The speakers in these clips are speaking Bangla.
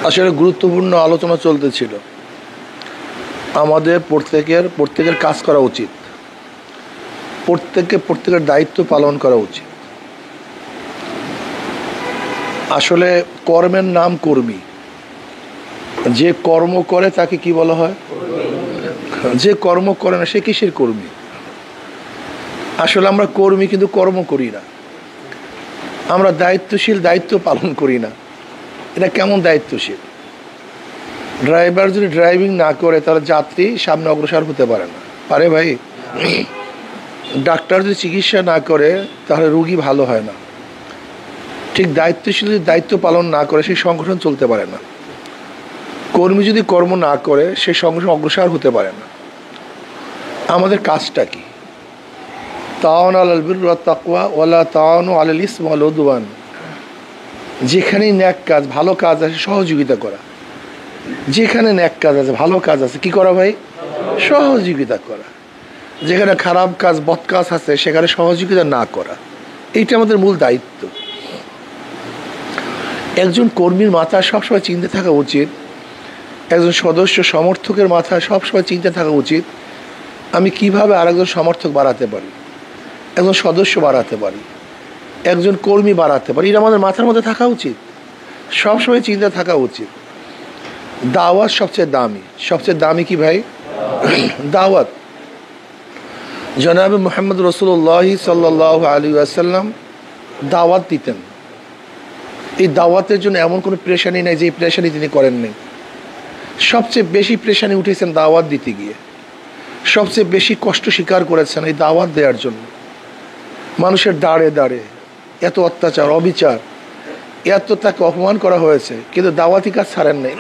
আসলে গুরুত্বপূর্ণ আলোচনা চলতেছিল। আমাদের প্রত্যেকের কাজ করা উচিত, প্রত্যেকের দায়িত্ব পালন করা উচিত। আসলে কর্মের নাম কর্মী। যে কর্ম করে তাকে কি বলা হয়? যে কর্ম করে না সে কিসের কর্মী? আসলে আমরা কর্মী কিন্তু কর্ম করি না। আমরা দায়িত্বশীল, দায়িত্ব পালন করি না। এটা কেমন দায়িত্বশীল? ড্রাইভার যদি ড্রাইভিং না করে তাহলে যাত্রী সামনে অগ্রসর হতে পারে না, পারে ভাই? ডাক্তার যদি চিকিৎসা না করে তাহলে রুগী ভালো হয় না। ঠিক দায়িত্বশীল যদি দায়িত্ব পালন না করে সেই সংগঠন চলতে পারে না। কর্মী যদি কর্ম না করে সেই সংগঠন অগ্রসর হতে পারে না। আমাদের কাজটা কি? তাআওয়ানু আলাল বিররি ওয়াত তাকওয়া ওয়ালা তাআওয়ানু আলাল ইসমি ওয়াল উদওয়ান। যেখানেই ন্যাক কাজ, ভালো কাজ আছে সহযোগিতা করা। যেখানে ন্যাক কাজ আছে, ভালো কাজ আছে, কি করা ভাই? সহযোগিতা করা। যেখানে খারাপ কাজ, বদ কাজ আছে সেখানে সহযোগিতা না করা। এইটা আমাদের মূল দায়িত্ব। একজন কর্মীর মাথায় সবসময় চিন্তা থাকা উচিত, একজন সদস্য সমর্থকের মাথায় সবসময় চিন্তা থাকা উচিত, আমি কিভাবে আরেকজন সমর্থক বাড়াতে পারি, একজন সদস্য বাড়াতে পারি, একজন কর্মী বাড়াতে পারি। এটা আমাদের মাথার মধ্যে থাকা উচিত, সবসময় চিন্তা থাকা উচিত। দাওয়াত সবচেয়ে দামি। সবচেয়ে দামি কি ভাই? দাওয়াত। জনাবে মুহাম্মদ রাসূলুল্লাহ সাল্লাল্লাহু আলাইহি ওয়াসাল্লাম দাওয়াত দিতেন। এই দাওয়াতের জন্য এমন কোনো প্রেশানি নেই যে প্রেশানি তিনি করেননি। সবচেয়ে বেশি প্রেশানি উঠেছেন দাওয়াত দিতে গিয়ে। সবচেয়ে বেশি কষ্ট স্বীকার করেছেন এই দাওয়াত দেওয়ার জন্য। মানুষের দাঁড়ে দাঁড়ে এত অত্যাচার, অবিচার, এত তাকে অপমান করা হয়েছে, কিন্তু দাওয়াতি কাজ ছাড়েন নাই।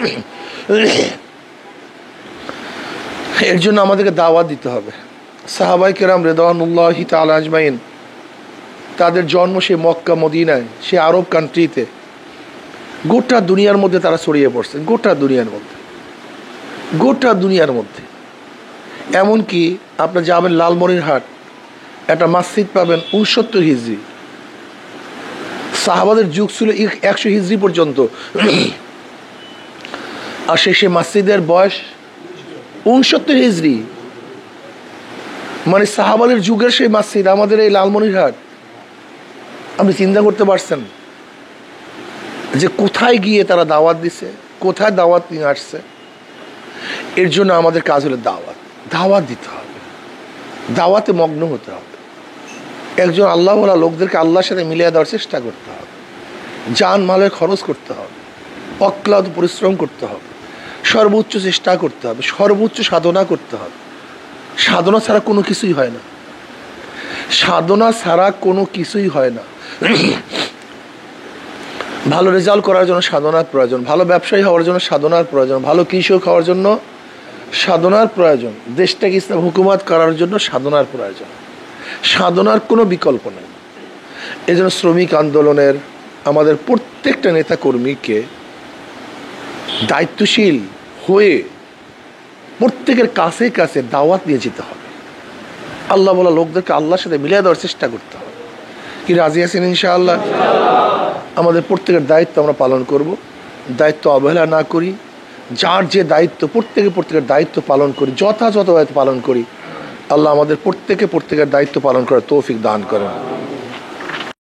এর জন্য আমাদেরকে দাওয়াত দিতে হবে। সাহাবায়ে কেরাম রিদওয়ানুল্লাহি তাআলা আজমাইন, তাদের জন্ম সেই মক্কা মদিনায়, সেই আরব কান্ট্রিতে। গোটা দুনিয়ার মধ্যে তারা ছড়িয়ে পড়ছেন, গোটা দুনিয়ার মধ্যে। এমনকি আপনার যাবেন লালমনিরহাট, একটা মসজিদ পাবেন 69 হিজরি। সাহাবাদের যুগ ছিল 100 হিজরি পর্যন্ত, আর সেই মসজিদের বয়স 69 হিজরি। মানে সাহাবাদের যুগের সেই মসজিদ আমাদের এই লালমনিরহাট। আপনি চিন্তা করতে পারছেন যে কোথায় গিয়ে তারা দাওয়াত দিছে, কোথায় দাওয়াত নিয়ে আসছে? এর জন্য আমাদের কাজ হলো দাওয়াত দিতে হবে, দাওয়াতে মগ্ন হতে হবে। একজন আল্লাহওয়ালা লোকদেরকে আল্লাহর সাথে মিলিয়ে দেওয়ার চেষ্টা করতে হবে। জান মালের খরচ করতে হবে, অক্লান্ত পরিশ্রম করতে হবে, সর্বোচ্চ চেষ্টা করতে হবে, সর্বোচ্চ সাধনা করতে হবে। সাধনা ছাড়া কোনো কিছুই হয় না। সাধনা ছাড়া কোনো কিছুই হয় না। ভালো রেজাল্ট করার জন্য সাধনার প্রয়োজন, ভালো ব্যবসায়ী হওয়ার জন্য সাধনার প্রয়োজন, ভালো কৃষক হওয়ার জন্য সাধনার প্রয়োজন, দেশটাকে ইসলাম হুকুমত করার জন্য সাধনার প্রয়োজন। সাধনার কোনো বিকল্প নেই। এই জন্য শ্রমিক আন্দোলনের আমাদের প্রত্যেকটা নেতা কর্মীকে দায়িত্বশীল হয়ে প্রত্যেকের কাছে কাছে দাওয়াত নিয়ে যেতে হবে। আল্লাহ বলা লোকদেরকে আল্লাহর সাথে মিলিয়ে দেওয়ার চেষ্টা করতে হবে। কি রাজি আছেন ইনশাআল্লাহ? আমাদের প্রত্যেকের দায়িত্ব আমরা পালন করব, দায়িত্ব অবহেলা না করি। যার যে দায়িত্ব, প্রত্যেকের দায়িত্ব পালন করি, যথাযথভাবে পালন করি। আল্লাহ আমাদের প্রত্যেকের দায়িত্ব পালন করার তৌফিক দান করেন।